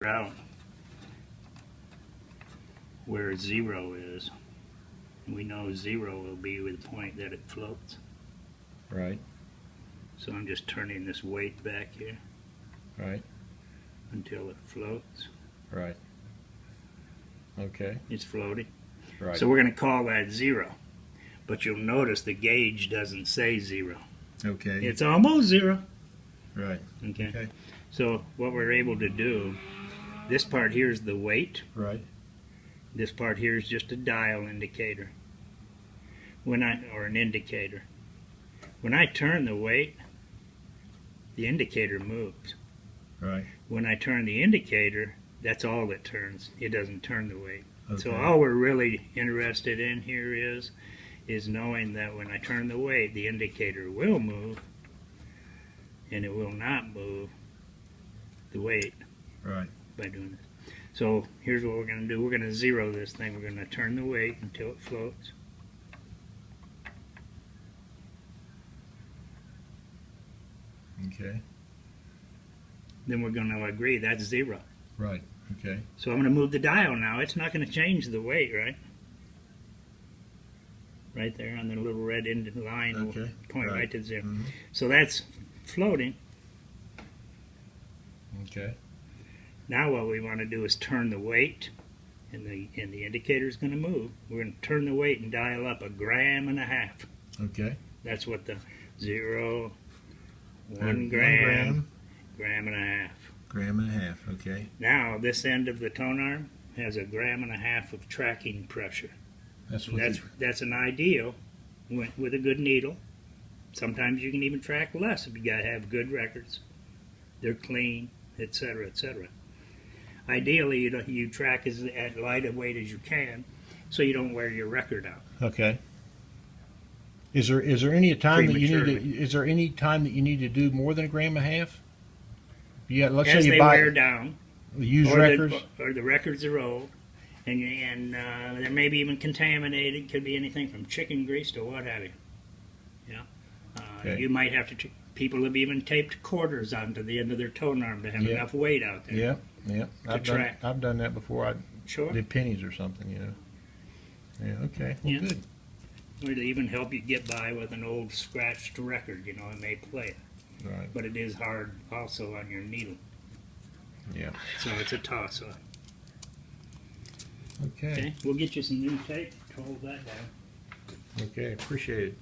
out where 0 is. We know 0 will be with the point that it floats. Right. So I'm just turning this weight back here. Right. Until it floats. Right. Okay. It's floating. Right. So we're going to call that 0. But you'll notice the gauge doesn't say 0. Okay. It's almost 0. Right. Okay. Okay. So what we're able to do, this part here is the weight. Right. This part here is just a dial indicator. Or an indicator. When I turn the weight, the indicator moves. Right. When I turn the indicator, that's all it turns. It doesn't turn the weight. Okay. So all we're really interested in here is knowing that when I turn the weight, the indicator will move, and it will not move the weight. Right. By doing this. So here's what we're going to do. We're going to 0 this thing. We're going to turn the weight until it floats. Okay. Then we're going to agree that's 0. Right. Okay. So I'm going to move the dial now. It's not going to change the weight, right? Right there on the little red ended line will point right to 0. Mm-hmm. So that's floating. Okay. Now what we want to do is turn the weight, and the indicator is going to move. We're going to turn the weight and dial up 1.5 grams. Okay. That's what the 0, 1 1 gram, gram, 1.5 gram and a half. Okay. Now this end of the tone arm has 1.5 grams of tracking pressure. That's an ideal with a good needle. Sometimes you can even track less if you got to have good records. They're clean, etc., etc. Ideally, you track as at light a weight as you can, so you don't wear your record out. Okay. Is there any time that you need to do more than 1.5 grams? Yeah. Let's as say they you buy wear down, the used records, or the records are old, and they're maybe even contaminated. Could be anything from chicken grease to what have you. Yeah. Okay. You might have to. People have even taped quarters onto the end of their tone arm to have enough weight out there. Yeah, yeah. I've done that before. I did pennies or something, you know. Yeah. Okay. Well, good. Or to even help you get by with an old scratched record, you know, it may play it. Right. But it is hard also on your needle. Yeah. So it's a toss-up. Okay. Okay. We'll get you some new tape to hold that down. Okay. Appreciate it.